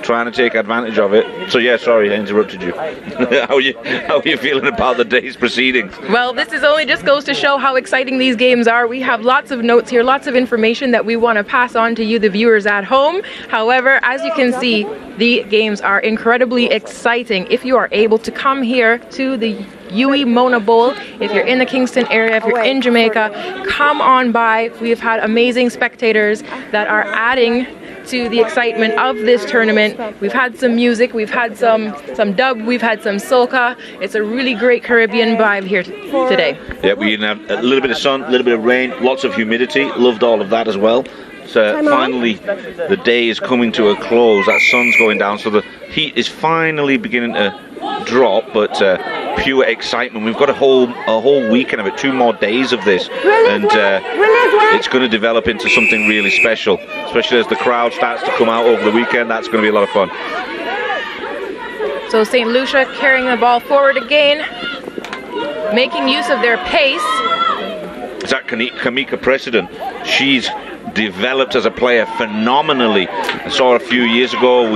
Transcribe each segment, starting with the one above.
trying to take advantage of it. So yeah, sorry, I interrupted you. How are you feeling about the day's proceedings? Well, this is only just goes to show how exciting these games are. We have lots of notes here, lots of information that we want to pass on to you, the viewers at home. However, as you can see, the games are incredibly exciting. If you are able to come here to the Yui Mona Bowl, if you're in the Kingston area, if you're in Jamaica, come on by. We've had amazing spectators that are adding to the excitement of this tournament. We've had some music, we've had some dub, we've had some soca. It's a really great Caribbean vibe here today. Yeah, we have a little bit of sun, a little bit of rain, lots of humidity. Loved all of that as well. So finally the day is coming to a close. That sun's going down, so the heat is finally beginning to drop, but pure excitement. We've got a whole weekend of it, 2 more days of this, and it's going to develop into something really special, especially as the crowd starts to come out over the weekend. That's going to be a lot of fun. So St. Lucia carrying the ball forward again, making use of their pace. Is that Kamika President? She's developed as a player phenomenally. I saw her a few years ago.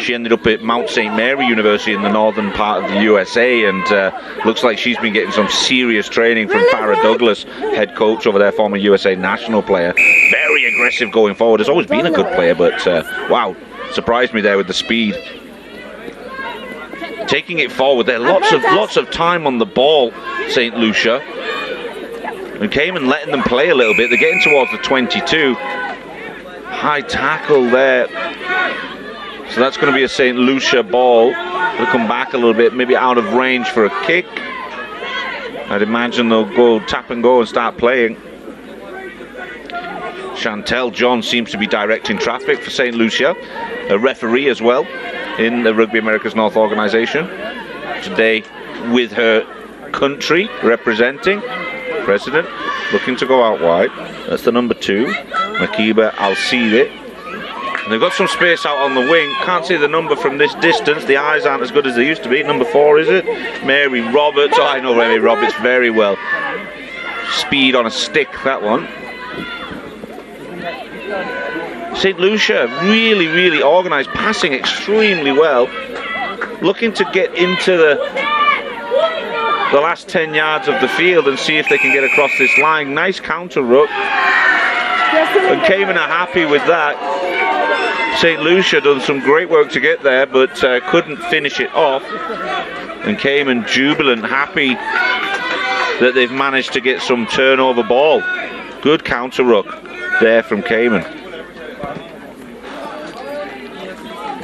She ended up at Mount St. Mary University in the northern part of the USA, and looks like she's been getting some serious training from Farrah Douglas, head coach over there, former USA national player. Very aggressive going forward. Has always been a good player, but wow, surprised me there with the speed. Taking it forward there, lots of time on the ball, St. Lucia. And Cayman letting them play a little bit. They're getting towards the 22. High tackle there. So that's going to be a St. Lucia ball. They'll come back a little bit, maybe out of range for a kick. I'd imagine they'll go tap and go and start playing. Chantel John seems to be directing traffic for St. Lucia. A referee as well in the Rugby Americas North organization. Today with her country representing. President looking to go out wide. That's the number 2, Makiba Al-Sidi. And they've got some space out on the wing. Can't see the number from this distance. The eyes aren't as good as they used to be. Number 4, is it? Mary Roberts. Oh, I know Mary Roberts very well. Speed on a stick, that one. St. Lucia really organised, passing extremely well. Looking to get into the last 10 yards of the field and see if they can get across this line. Nice counter ruck. And Cayman are happy with that. St. Lucia done some great work to get there, but couldn't finish it off. And Cayman jubilant, happy that they've managed to get some turnover ball. Good counter ruck there from Cayman.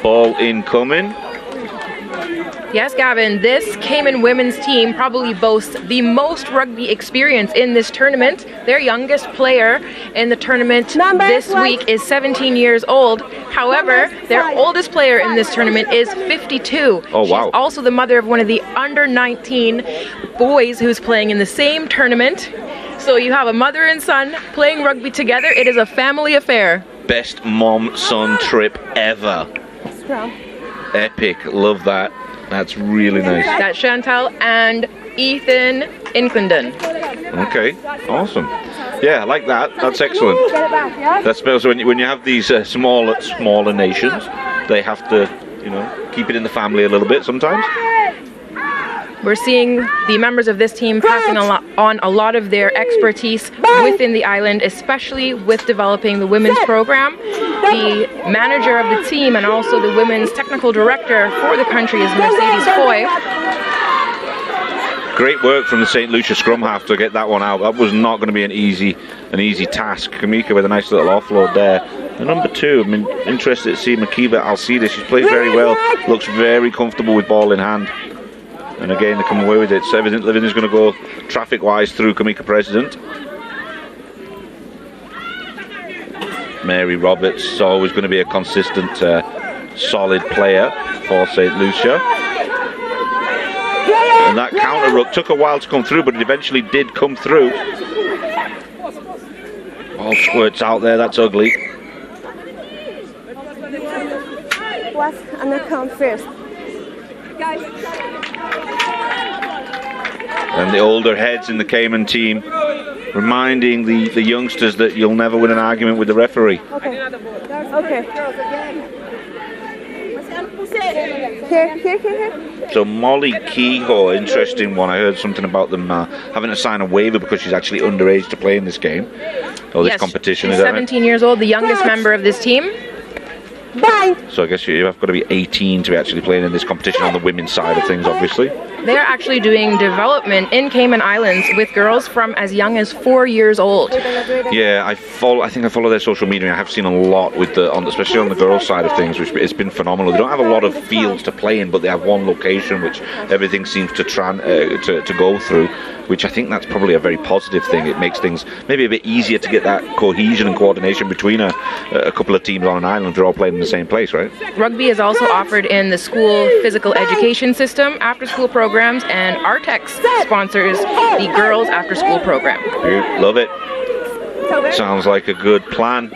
Ball incoming. Yes, Gavin, this Cayman women's team probably boasts the most rugby experience in this tournament. Their youngest player in the tournament this week is 17 years old. However, their oldest player in this tournament is 52. Oh, wow. She's also the mother of one of the under 19 boys who's playing in the same tournament. So you have a mother and son playing rugby together. It is a family affair. Best mom-son trip ever. Epic, love that. That's really nice. That's Chantal and Ethan Inclendon. Okay, awesome. Yeah, I like that. That's excellent. That's also when you have these smaller nations, they have to, keep it in the family a little bit sometimes. We're seeing the members of this team passing on a lot of their expertise within the island, especially with developing the women's program. The manager of the team and also the women's technical director for the country is Mercedes Foy. Great work from the St. Lucia scrum half to get that one out. That was not going to be an easy task. Kamika with a nice little offload there. And number 2, I'm interested to see Makiba Al-Sidi. She's played very well, looks very comfortable with ball in hand. And again, they come away with it. So everything's going to go traffic-wise through Kamika President. Mary Roberts is always going to be a consistent, solid player for St. Lucia. And that counter ruck took a while to come through, but it eventually did come through. All squirts out there, that's ugly. What's on the count first? And the older heads in the Cayman team reminding the youngsters that you'll never win an argument with the referee. Okay. Here. So Molly Keyhole, interesting one. I heard something about them having to sign a waiver because she's actually underage to play in this game. Or this competition. She's 17 years old, the youngest member of this team. Bye. So I guess you have got to be 18 to be actually playing in this competition on the women's side of things, obviously. They're actually doing development in Cayman Islands with girls from as young as 4 years old. Yeah, I think I follow their social media. I have seen a lot with especially on the girls' side of things, which it's been phenomenal. They don't have a lot of fields to play in, but they have one location which everything seems to go through, which I think that's probably a very positive thing. It makes things maybe a bit easier to get that cohesion and coordination between a couple of teams on an island. They're all playing in the same place, right? Rugby is also offered in the school physical education system, after-school programs, and Artex sponsors the girls' after-school program. Love it. Sounds like a good plan.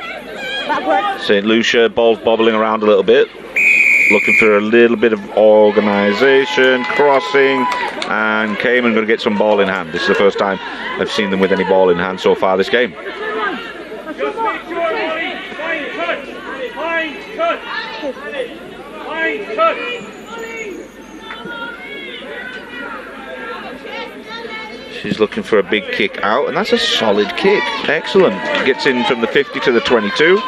St. Lucia, ball's bobbling around a little bit. Looking for a little bit of organisation, crossing, and Cayman going to get some ball in hand. This is the first time I've seen them with any ball in hand so far this game. She's looking for a big kick out, and that's a solid kick. Excellent. Gets in from the 50 to the 22.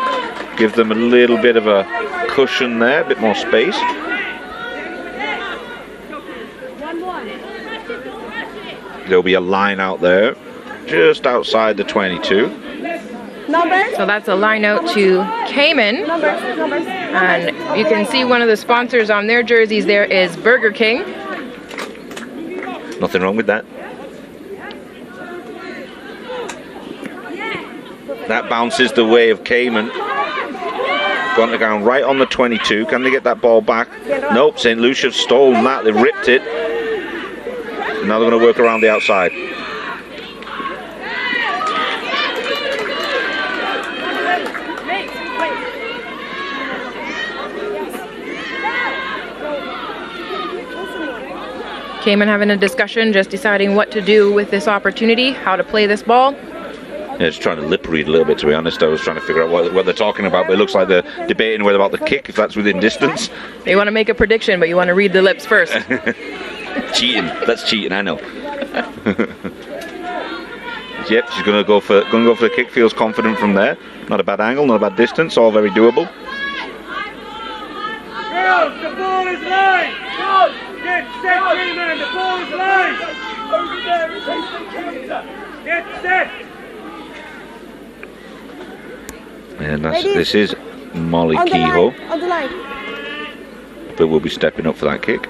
Give them a little bit of a cushion there, a bit more space. There'll be a line out there, just outside the 22. So that's a line out to Cayman. And you can see one of the sponsors on their jerseys there is Burger King. Nothing wrong with that. That bounces the way of Cayman. Gone to ground right on the 22. Can they get that ball back? Nope, St. Lucia have stolen that. They ripped it. Now they're going to work around the outside. Cayman having a discussion, just deciding what to do with this opportunity, how to play this ball. Yeah, just trying to lip read a little bit, to be honest. I was trying to figure out what they're talking about, but it looks like they're debating whether about the kick, if that's within distance. You want to make a prediction, but you want to read the lips first. Cheating. That's cheating, I know. Yep, she's going to go for the kick. Feels confident from there. Not a bad angle, not a bad distance. All very doable. Girls, the ball is live. Girls, get set, Cayman. The ball is live. Get set. And this is Molly Keyhole. On the line. But we'll be stepping up for that kick.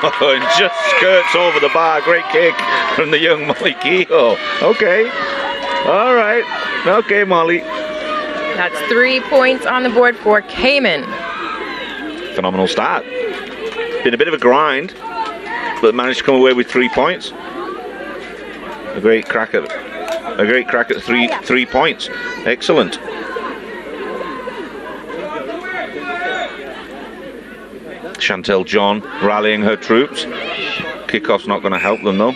Oh, and just skirts over the bar. Great kick from the young Molly Keyhole. Okay. All right. Okay, Molly. That's 3 points on the board for Cayman. Phenomenal start. Been a bit of a grind, but managed to come away with 3 points. A great crack at three points. Excellent. Chantel John rallying her troops. Kickoff's not going to help them though.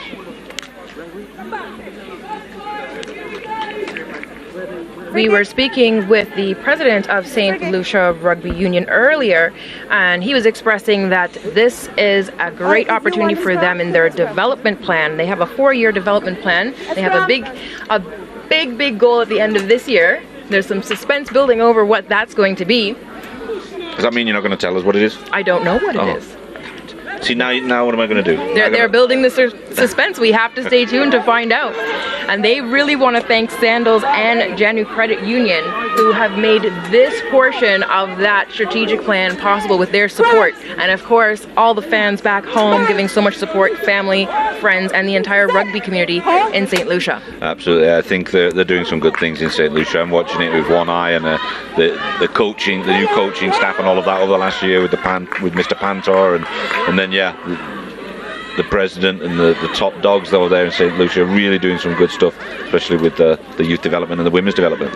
We were speaking with the president of St. Lucia Rugby Union earlier, and he was expressing that this is a great opportunity for them in their development plan. They have a 4-year development plan. They have a big goal at the end of this year. There's some suspense building over what that's going to be. Does that mean you're not going to tell us what it is? I don't know what it is. See, now what am I going to do? They're building the suspense. We have to stay tuned to find out. And they really want to thank Sandals and Janu Credit Union, who have made this portion of that strategic plan possible with their support. And of course, all the fans back home giving so much support, family, friends, and the entire rugby community in St. Lucia. Absolutely. I think they're doing some good things in St. Lucia. I'm watching it with one eye, and the coaching, the new coaching staff and all of that over the last year with Mr. Pantor, and then the president and the top dogs that were there in St. Lucia really doing some good stuff, especially with the youth development and the women's development.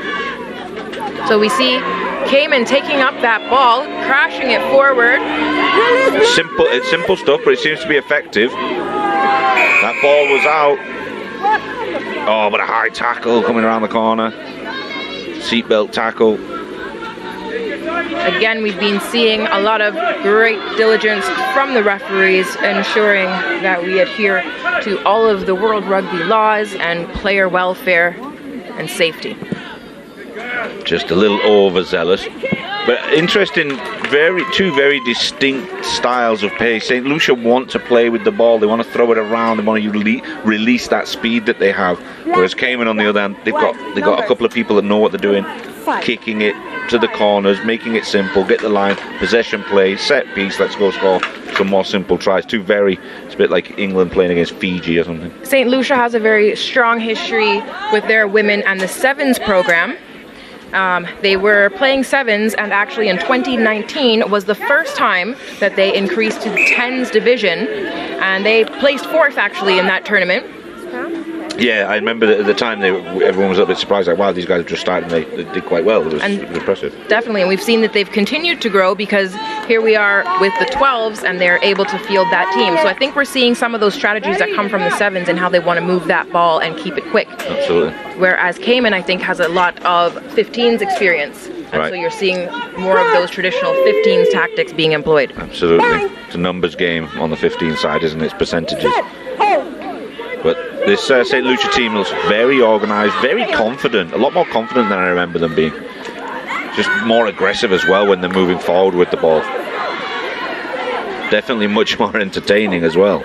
So we see Cayman taking up that ball, crashing it forward. It's simple stuff, but it seems to be effective. That ball was out. Oh, but a high tackle coming around the corner. Seatbelt tackle. Again, we've been seeing a lot of great diligence from the referees, ensuring that we adhere to all of the World Rugby laws and player welfare and safety. Just a little overzealous. But interesting, two very distinct styles of play. St. Lucia want to play with the ball. They want to throw it around. They want to release that speed that they have. Whereas Cayman, on the other hand, they've got a couple of people that know what they're doing, kicking it to the corners, making it simple, get the line, possession play, set piece, let's go score some more simple tries. It's a bit like England playing against Fiji or something. St. Lucia has a very strong history with their women and the sevens program. They were playing sevens, and actually in 2019 was the first time that they increased to the tens division, and they placed fourth actually in that tournament. Yeah, I remember that at the time everyone was a bit surprised, like, wow, these guys have just started and they did quite well. It was impressive. Definitely, and we've seen that they've continued to grow, because here we are with the 12s and they're able to field that team. So I think we're seeing some of those strategies that come from the sevens and how they want to move that ball and keep it quick. Absolutely. Whereas Cayman, I think, has a lot of 15s experience. And so you're seeing more of those traditional 15s tactics being employed. Absolutely. It's a numbers game on the 15 side, isn't it? It's percentages. But this St. Lucia team looks very organised, very confident, a lot more confident than I remember them being. Just more aggressive as well when they're moving forward with the ball. Definitely much more entertaining as well.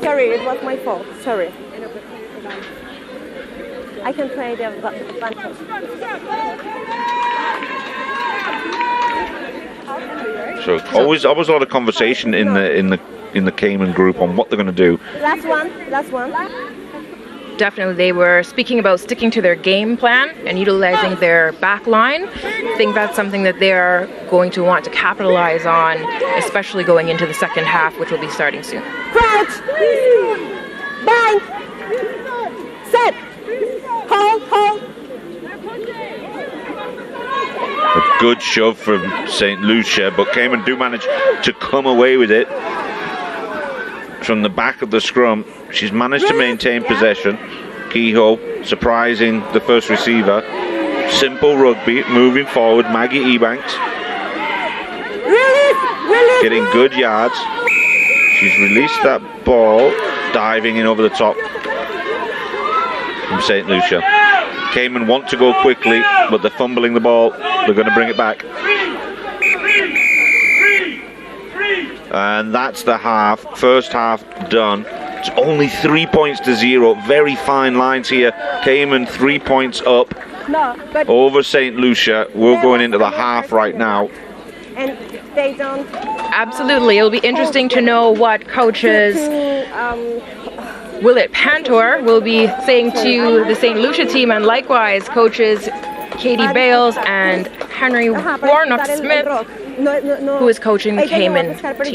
Sorry, it was my fault. Sorry. I can play the advantage. So always a lot of conversation in the Cayman group on what they're going to do. Last one. Definitely, they were speaking about sticking to their game plan and utilizing their back line. I think that's something that they're going to want to capitalize on, especially going into the second half, which will be starting soon. Crouch! Bind! Set! Hold! A good shove from St. Lucia, but Cayman do manage to come away with it from the back of the scrum. She's managed to maintain possession. Keyhole surprising the first receiver. Simple rugby, moving forward. Maggie Ebanks getting good yards. She's released that ball, diving in over the top from St. Lucia. Cayman want to go quickly, but they're fumbling the ball. They're going to bring it back. And that's the half. First half done. It's only 3 points to 0. Very fine lines here. Cayman 3 points up over St. Lucia. We're going into the half right now. And they don't. Absolutely. It'll be interesting to know what coaches Willett Pantor will be saying to the St. Lucia team, and likewise coaches Katie Bales and Henry Warnock-Smith, who is coaching the Cayman team.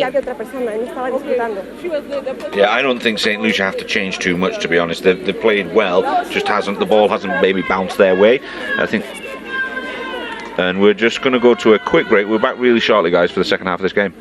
Yeah, I don't think St. Lucia have to change too much, to be honest. They've played well, just the ball hasn't maybe bounced their way, I think. And we're just going to go to a quick break. We're back really shortly, guys, for the second half of this game.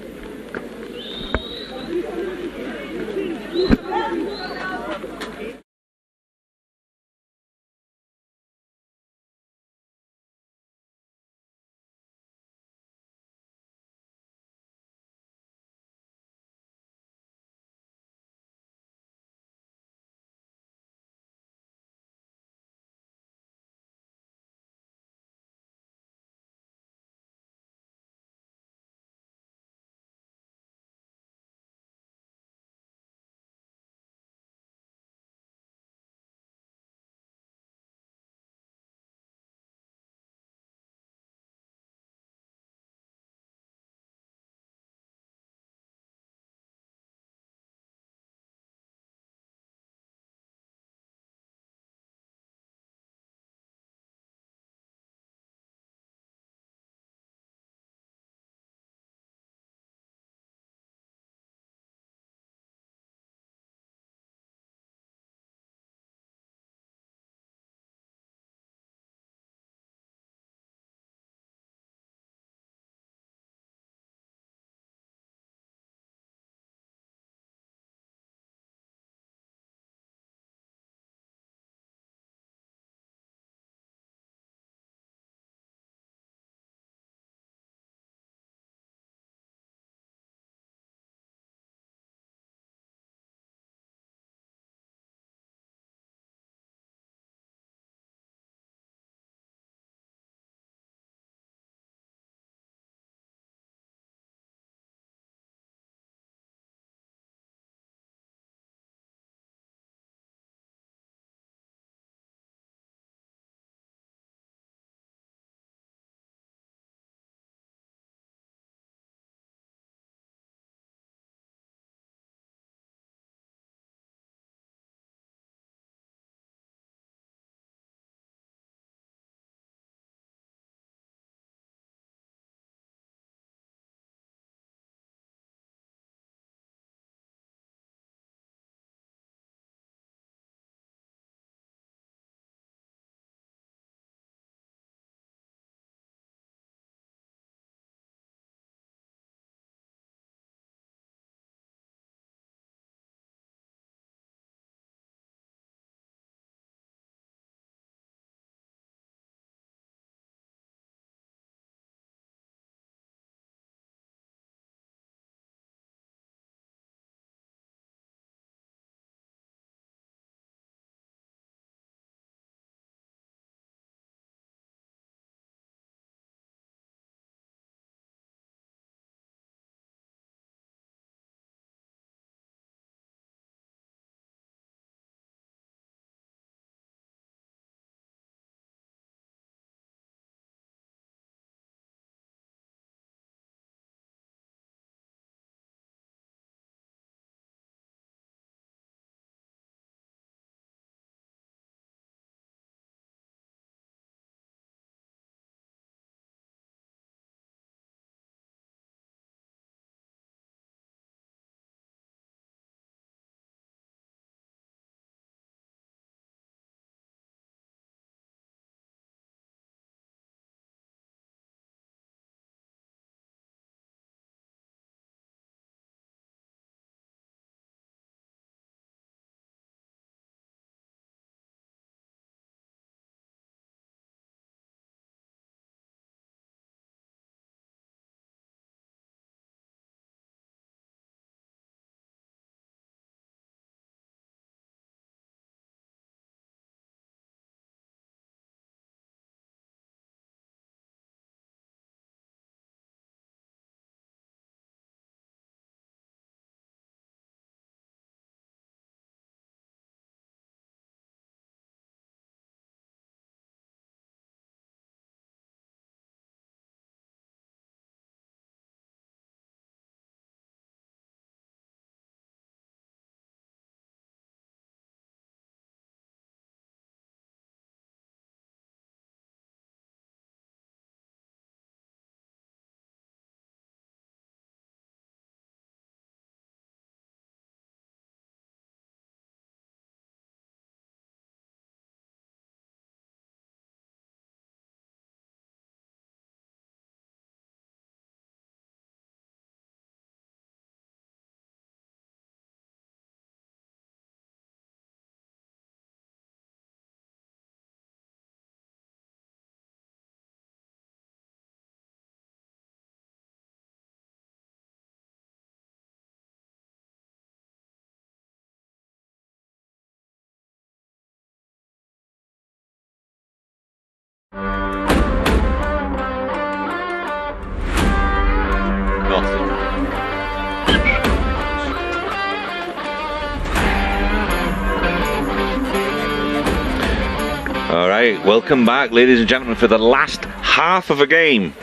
Right, welcome back, ladies and gentlemen, for the last half of a game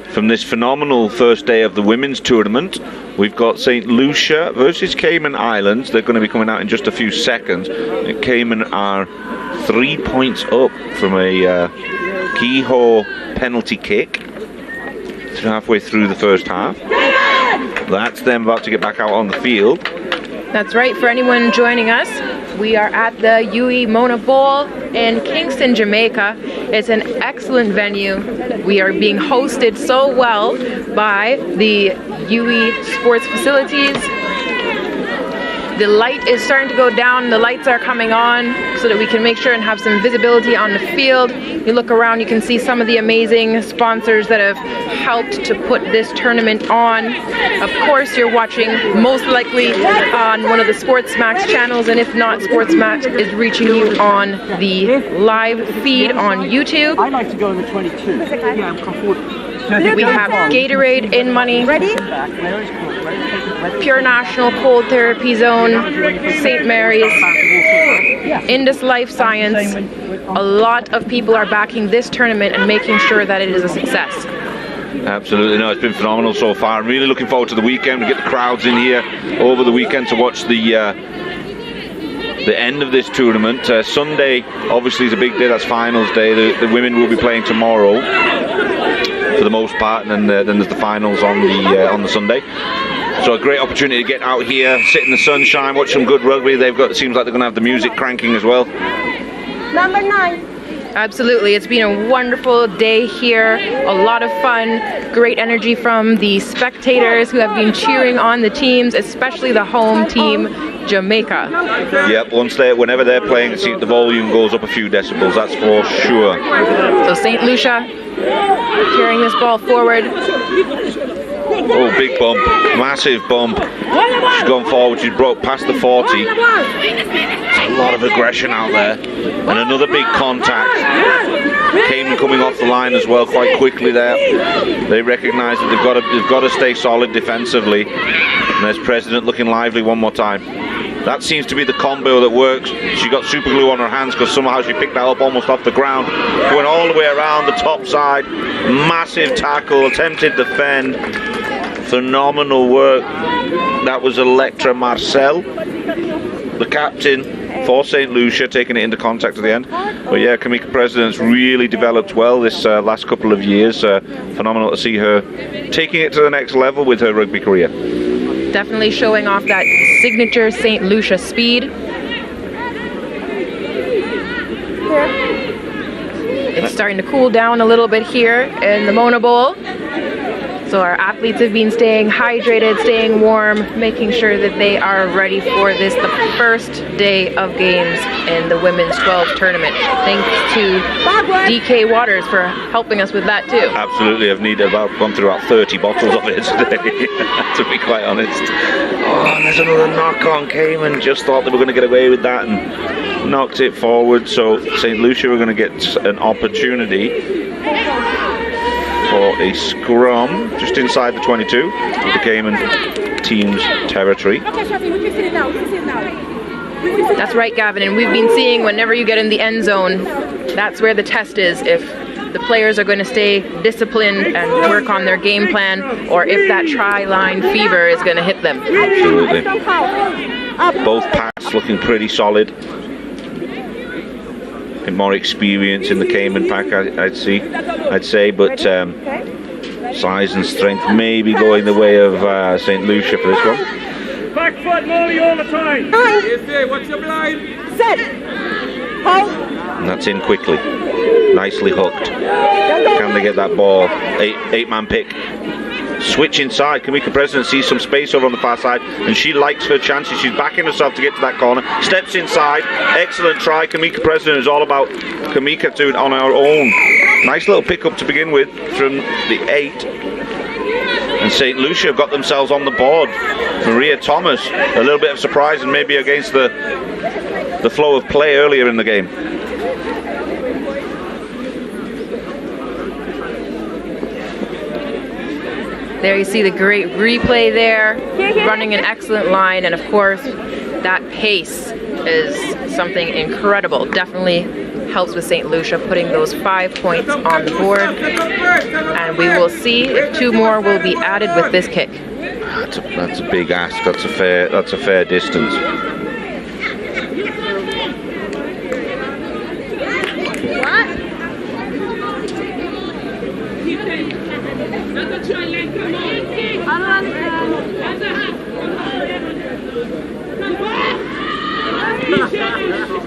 from this phenomenal first day of the women's tournament. We've got St. Lucia versus Cayman Islands. They're going to be coming out in just a few seconds. Cayman are 3 points up from a Keyhole penalty kick halfway through the first half. That's them about to get back out on the field. That's right. For anyone joining us, we are at the UE Mona Bowl in Kingston, Jamaica. It's an excellent venue. We are being hosted so well by the UE Sports Facilities. The light is starting to go down. The lights are coming on so that we can make sure and have some visibility on the field. You look around, you can see some of the amazing sponsors that have helped to put this tournament on. Of course, you're watching most likely on one of the SportsMax channels, and if not, SportsMax is reaching you on the live feed on YouTube. I like to go in the 22. Yeah, come forward. We have Gatorade in money. Ready? Pure National Cold Therapy Zone, St. Mary's, Indus Life Science. A lot of people are backing this tournament and making sure that it is a success. Absolutely, no, it's been phenomenal so far. I'm really looking forward to the weekend. We get the crowds in here over the weekend to watch the end of this tournament. Sunday, obviously, is a big day. That's finals day. The women will be playing tomorrow for the most part, and then there's the finals on the Sunday. So a great opportunity to get out here, sit in the sunshine, watch some good rugby. It seems like they're going to have the music cranking as well. Number 9. Absolutely, it's been a wonderful day here, a lot of fun, great energy from the spectators who have been cheering on the teams, especially the home team, Jamaica. Yep, whenever they're playing, the volume goes up a few decibels, that's for sure. So St. Lucia carrying this ball forward. Oh, big bump, massive bump. She's gone forward, she's broke past the 40. There's a lot of aggression out there. And another big contact. Cayman coming off the line as well quite quickly there. They recognise that they've got to stay solid defensively. And there's President looking lively one more time. That seems to be the combo that works. She got super glue on her hands because somehow she picked that up almost off the ground. Going all the way around the top side. Massive tackle, attempted defend. Phenomenal work. That was Electra Marcel, the captain for St. Lucia, taking it into contact at the end. But yeah, Kamika President's really developed well this last couple of years. Phenomenal to see her taking it to the next level with her rugby career. Definitely showing off that signature St. Lucia speed. It's starting to cool down a little bit here in the Mona Bowl. So our athletes have been staying hydrated, staying warm, making sure that they are ready for this, the first day of games in the Women's 12 tournament. Thanks to DK Waters for helping us with that too. Absolutely, I've gone through about 30 bottles of it today, to be quite honest. Oh, and there's another knock on Cayman. Just thought they were going to get away with that and knocked it forward. So St. Lucia were going to get an opportunity for a scrum just inside the 22 of the Cayman team's territory. That's right, Gavin, and we've been seeing whenever you get in the end zone, that's where the test is, if the players are going to stay disciplined and work on their game plan, or if that try-line fever is going to hit them. Absolutely. Both packs looking pretty solid. More experience in the Cayman pack, I'd say, but size and strength may be going the way of St. Lucia for this one. Back foot, Molly, all the time. What's your blind? Set. Hold. And that's in quickly. Nicely hooked. Can they get that ball? Eight-man pick. Switch inside. Kamika President sees some space over on the far side, and she likes her chances. She's backing herself to get to that corner. Steps inside. Excellent try. Kamika President is all about Kamika doing on her own. Nice little pickup to begin with from the 8. And St. Lucia have got themselves on the board. Maria Thomas, a little bit of surprise and maybe against the flow of play earlier in the game. There you see the great replay there, running an excellent line, and of course that pace is something incredible. Definitely helps with St. Lucia putting those 5 points on the board. And we will see if 2 more will be added with this kick. That's a big ask. That's a fair distance.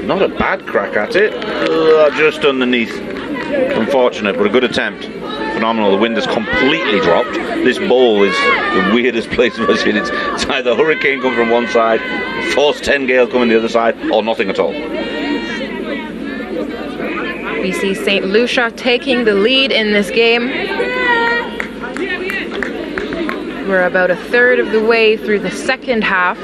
Not a bad crack at it. Just underneath. Unfortunate, but a good attempt. Phenomenal. The wind has completely dropped. This bowl is the weirdest place I've ever seen. It's either a hurricane coming from one side, force 10 gale coming the other side, or nothing at all. We see St. Lucia taking the lead in this game. We're about a third of the way through the second half.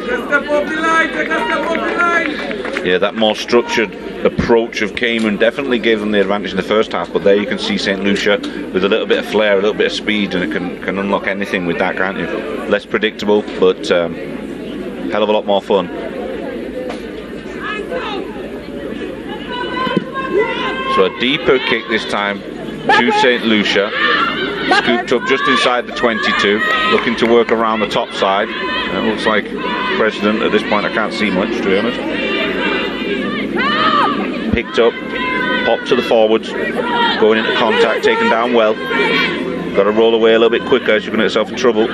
Yeah, that more structured approach of Cayman definitely gave them the advantage in the first half, but there you can see St. Lucia with a little bit of flair, a little bit of speed, and it can unlock anything with that, can't you? Less predictable, but hell of a lot more fun. So a deeper kick this time to St. Lucia. Scooped up just inside the 22, looking to work around the top side. It looks like President at this point. I can't see much, to be honest. Picked up, popped to the forwards, going into contact, taken down well. Got to roll away a little bit quicker as you're going to get yourself in trouble.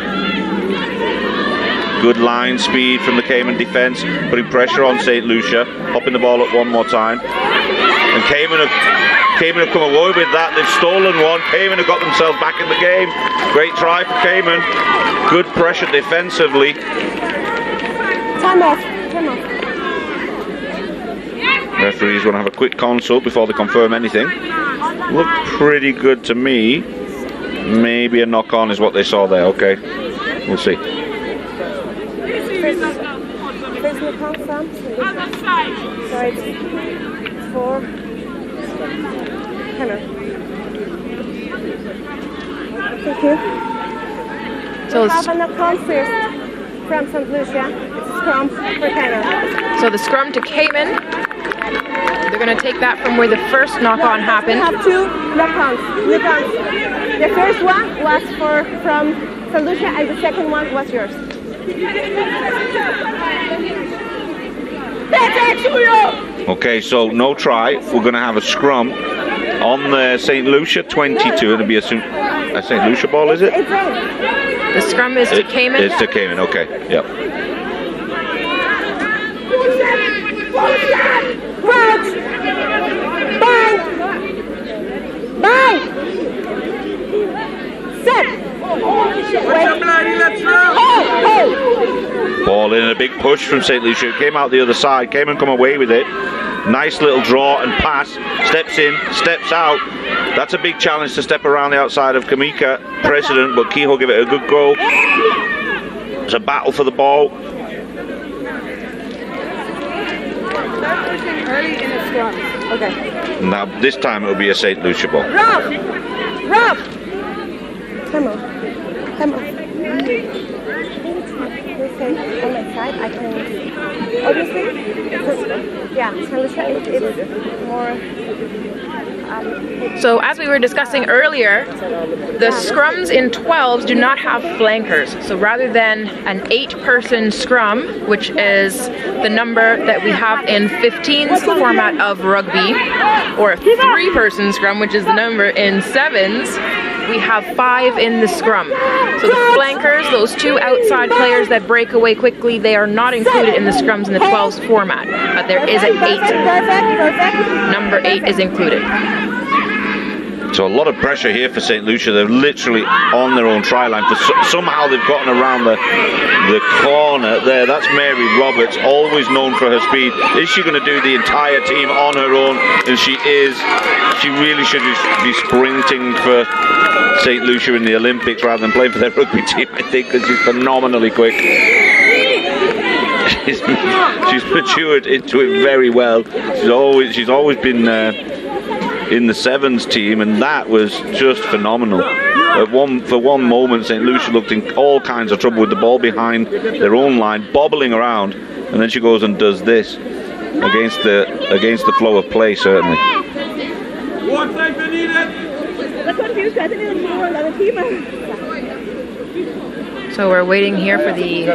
Good line speed from the Cayman defence, putting pressure on St. Lucia, popping the ball up one more time. And Cayman have come away with that. They've stolen one. Cayman have got themselves back in the game. Great try for Cayman. Good pressure defensively. Time off. Time off. Referees want to have a quick consult before they confirm anything. Looked pretty good to me. Maybe a knock on is what they saw there. Okay, we'll see. First knock on from. So it's 4. Thank you. So we have a knock-on first from St. Lucia. It's a scrum for Cayman. So the scrum to Cayman. They're going to take that from where the first knock-on happened. We have 2 knock-ons. The first one was from St. Lucia, and the second one was yours. Okay, so no try. We're going to have a scrum on the St. Lucia 22. It'll be a St. Lucia ball, is it? The scrum is to Cayman. It's to Cayman, okay. Yep. Bye. Set. Ball in, a big push from St. Lucia. Came out the other side. Cayman come away with it. Nice little draw and pass. Steps in, steps out. That's a big challenge to step around the outside of Kamika President, but Keyhole give it a good go. It's a battle for the ball. Early in the scrum. Okay. Now this time it'll be a St. Lucia ball. Rough. Come on. On my side, I can obviously, yeah, it's more. So as we were discussing earlier, the scrums in 12s do not have flankers. So rather than an 8-person scrum, which is the number that we have in 15's format of rugby, or a 3-person scrum, which is the number in 7's, we have 5 in the scrum. So the flankers, those 2 outside players that break away quickly, they are not included in the scrums in the 12's format. But there is an 8. Number 8 is included. So a lot of pressure here for St. Lucia. They're literally on their own try line. Somehow they've gotten around the corner there. That's Mary Roberts, always known for her speed. Is she going to do the entire team on her own? And she is. She really should be sprinting for St. Lucia in the Olympics rather than playing for their rugby team, I think, because she's phenomenally quick. She's matured into it very well. She's always been in the 7's team, and that was just phenomenal. For one moment, St. Lucia looked in all kinds of trouble with the ball behind their own line, bobbling around, and then she goes and does this against the flow of play, certainly. So we're waiting here for the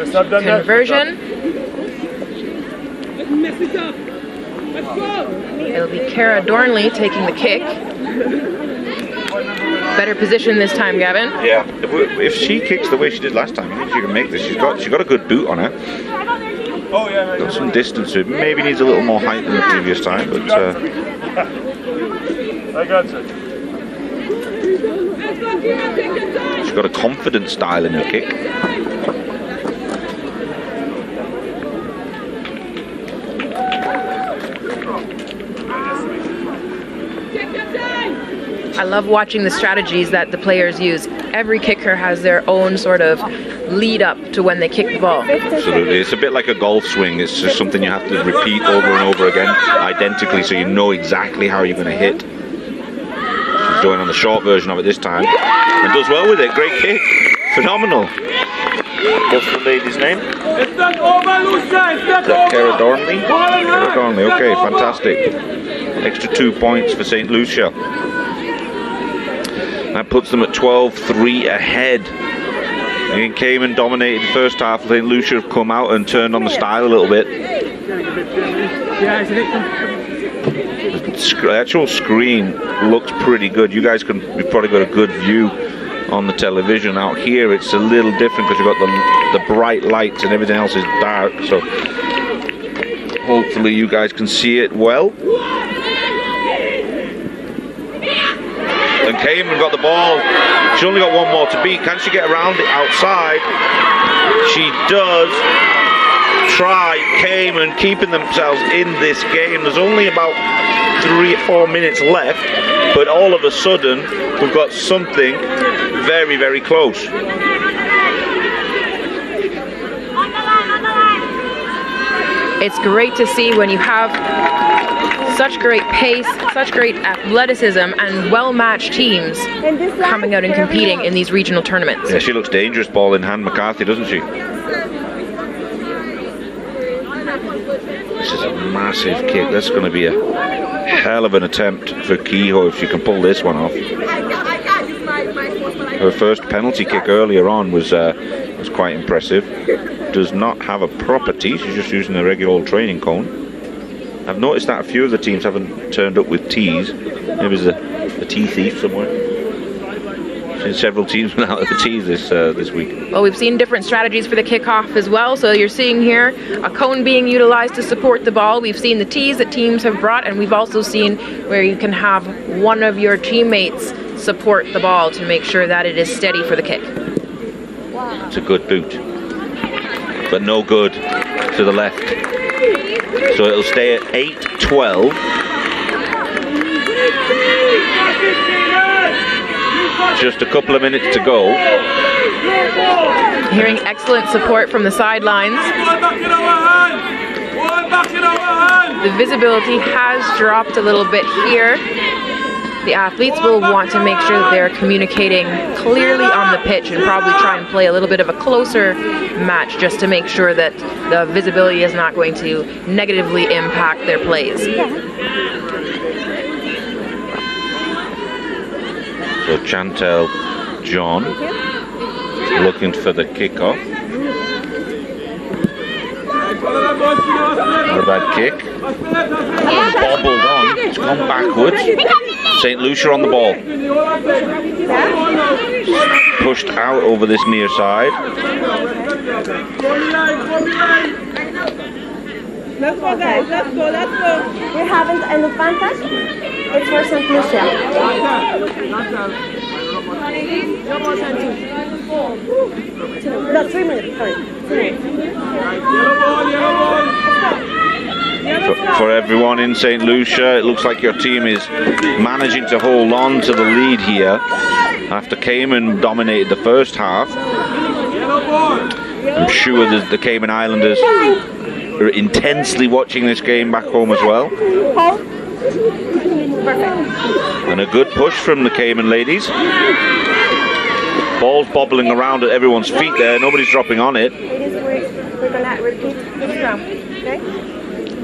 conversion. It'll be Cara Dornley taking the kick. Better position this time, Gavin. Yeah, if she kicks the way she did last time, I think she can make this. She's got a good boot on her. Got some distance to it. Maybe needs a little more height than the previous time, but I got you. she's got a confident style in her kick. I love watching the strategies that the players use. Every kicker has their own sort of lead up to when they kick the ball. Absolutely, it's a bit like a golf swing. It's just something you have to repeat over and over again, identically, so you know exactly how you're going to hit. She's going on the short version of it this time, and does well with it. Great kick, phenomenal. What's the lady's name? It's not over, Lucia. It's not over. Cara Dornley. Cara Dornley. Okay, fantastic. Extra 2 points for St. Lucia. That puts them at 12-3 ahead. Again, Cayman dominated the first half. St. Lucia have come out and turned on the style a little bit. The actual screen looks pretty good. You guys you've probably got a good view on the television. Out here it's a little different because you've got the bright lights and everything else is dark. So hopefully you guys can see it well. And Cayman got the ball. She's only got one more to beat. Can she get around it outside? She does. Try Cayman keeping themselves in this game. There's only about 3 or 4 minutes left, but all of a sudden we've got something very, very close. It's great to see when you have such great pace, such great athleticism, and well-matched teams coming out and competing in these regional tournaments. Yeah, she looks dangerous ball in hand, McCarthy, doesn't she? This is a massive kick. That's going to be a hell of an attempt for Keyhole if she can pull this one off. Her first penalty kick earlier on was quite impressive. Does not have a proper tee. She's just using a regular old training cone. I've noticed that a few of the teams haven't turned up with tees. Maybe there's a tee thief somewhere. Seen several teams without the tees this week. Well, we've seen different strategies for the kickoff as well. So you're seeing here a cone being utilized to support the ball. We've seen the tees that teams have brought, and we've also seen where you can have one of your teammates support the ball to make sure that it is steady for the kick. It's a good boot, but no good to the left. So it'll stay at 8-12. Just a couple of minutes to go. Hearing excellent support from the sidelines. The visibility has dropped a little bit here. The athletes will want to make sure that they're communicating clearly on the pitch and probably try and play a little bit of a closer match just to make sure that the visibility is not going to negatively impact their plays. So Chantel John looking for the kickoff. Not a bad kick. Bobbled on. It's gone backwards. St. Lucia on the ball. Pushed out over this near side. Let's go, guys. Let's go. We haven't an advantage. It's for St. Lucia. No, 3 minutes. Sorry. 3 minutes. For everyone in St. Lucia, it looks like your team is managing to hold on to the lead here after Cayman dominated the first half. I'm sure the Cayman Islanders are intensely watching this game back home as well. And a good push from the Cayman ladies. Ball's bobbling around at everyone's feet there. Nobody's dropping on it. We're going to repeat this round. Okay?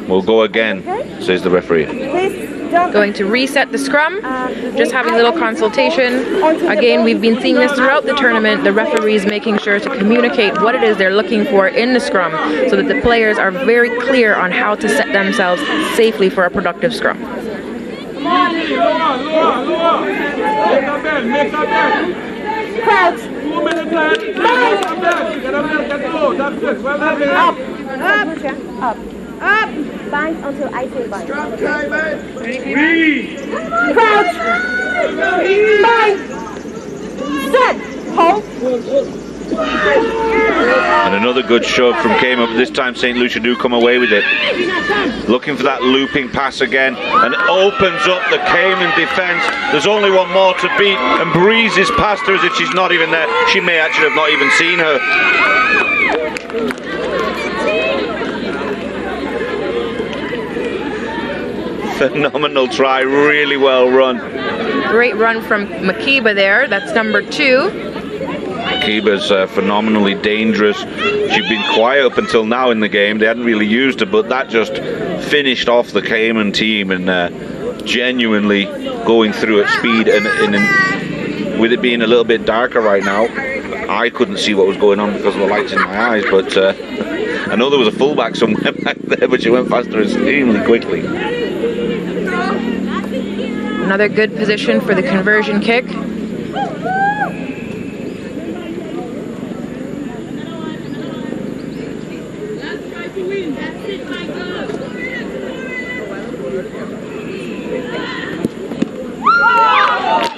We'll go again, says the referee. Please don't. Going to reset the scrum. Just having a little consultation. Again, we've been seeing this throughout the tournament. The referees making sure to communicate what it is they're looking for in the scrum so that the players are very clear on how to set themselves safely for a productive scrum. Crouch. Up. Bind until I say bind. Crouch. Bind. Set. Hold. And another good shove from Cayman, but this time St. Lucia do come away with it. Looking for that looping pass again, and opens up the Cayman defence. There's only one more to beat, and breezes past her as if she's not even there. She may actually have not even seen her. Phenomenal try, really well run. Great run from Makiba there. That's number 2. Makiba's phenomenally dangerous. She'd been quiet up until now in the game. They hadn't really used her, but that just finished off the Cayman team, and genuinely going through at speed. And with it being a little bit darker right now, I couldn't see what was going on because of the lights in my eyes, but I know there was a fullback somewhere back there, but she went faster extremely quickly. Another good position for the conversion kick.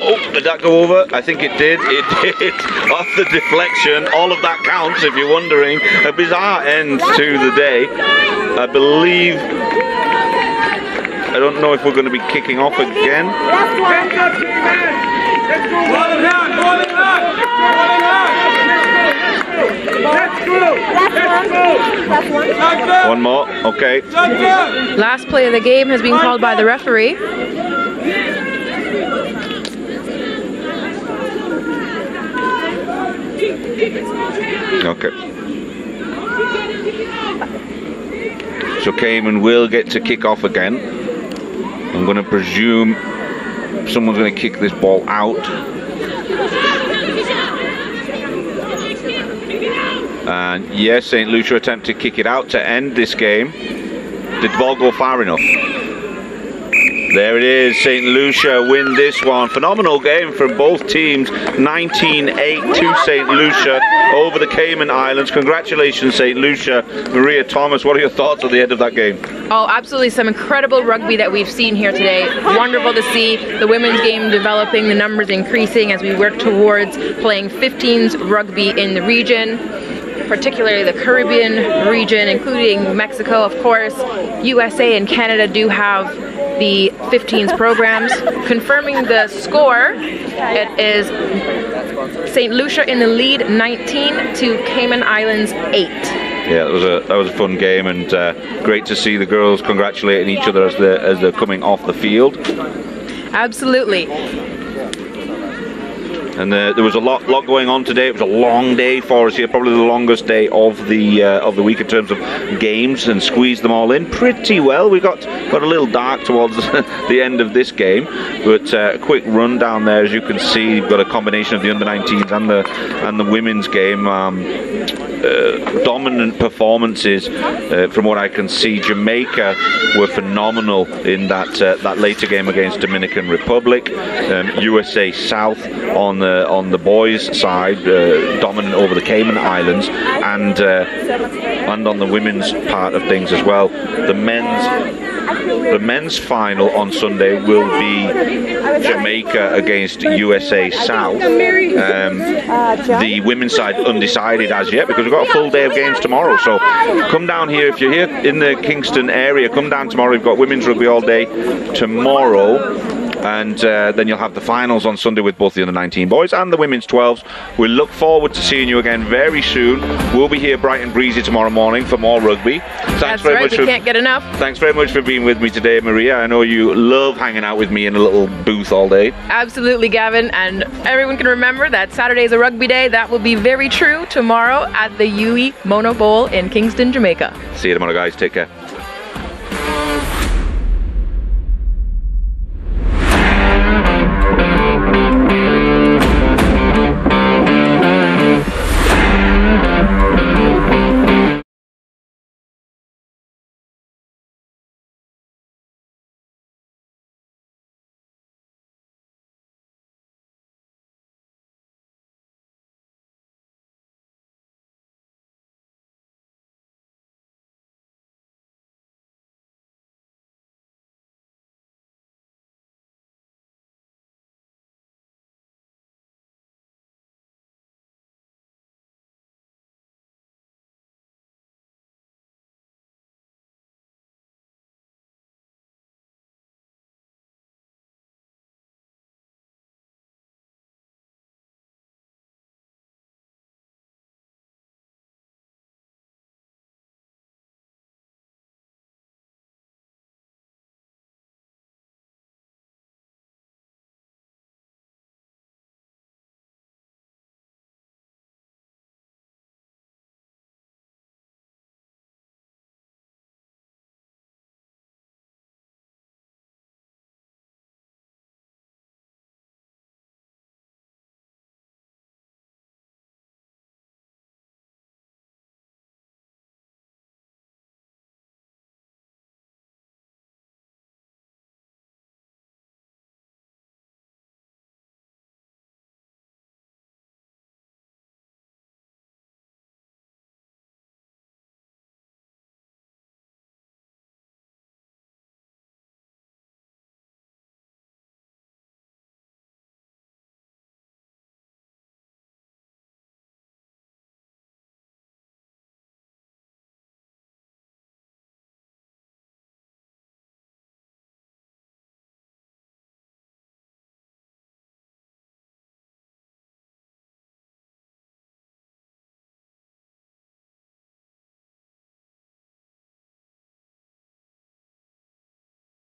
Oh, did that go over? I think it did. It did. Off the deflection. All of that counts, if you're wondering. A bizarre end to the day. I believe... I don't know if we're going to be kicking off again. One more. Okay. Last play of the game has been called by the referee. Okay. So Cayman will get to kick off again. I'm going to presume someone's going to kick this ball out. And yes, St. Lucia attempt to kick it out to end this game. Did the ball go far enough? There it is, St. Lucia win this one. Phenomenal game from both teams. 19-8 to St. Lucia over the Cayman Islands. Congratulations, St. Lucia. Maria, Thomas, what are your thoughts at the end of that game? Oh, absolutely. Some incredible rugby that we've seen here today. Wonderful to see the women's game developing, the numbers increasing as we work towards playing 15s rugby in the region, particularly the Caribbean region, including Mexico, of course. USA and Canada do have the 15s programs. Confirming the score, it is St. Lucia in the lead, 19 to Cayman Islands 8. Yeah, that was a fun game, and great to see the girls congratulating each other as they're coming off the field. Absolutely. And there was a lot going on today. It was a long day for us here, probably the longest day of the week in terms of games, and squeezed them all in pretty well. We got a little dark towards the end of this game, but a quick rundown there. As you can see, you've got a combination of the under-19s and the women's game. Dominant performances from what I can see. Jamaica were phenomenal in that later game against Dominican Republic. USA South on the boys' side, dominant over the Cayman Islands, and on the women's part of things as well. The men's final on Sunday will be Jamaica against USA South. The women's side undecided as yet because we've got a full day of games tomorrow. So come down here if you're here in the Kingston area. Come down tomorrow. We've got women's rugby all day tomorrow. And then you'll have the finals on Sunday with both the under-19 boys and the women's 12s. We look forward to seeing you again very soon. We'll be here bright and breezy tomorrow morning for more rugby. That's right, we can't get enough. Thanks very much for being with me today, Maria. I know you love hanging out with me in a little booth all day. Absolutely, Gavin. And everyone can remember that Saturday's a rugby day. That will be very true tomorrow at the UE Mono Bowl in Kingston, Jamaica. See you tomorrow, guys. Take care.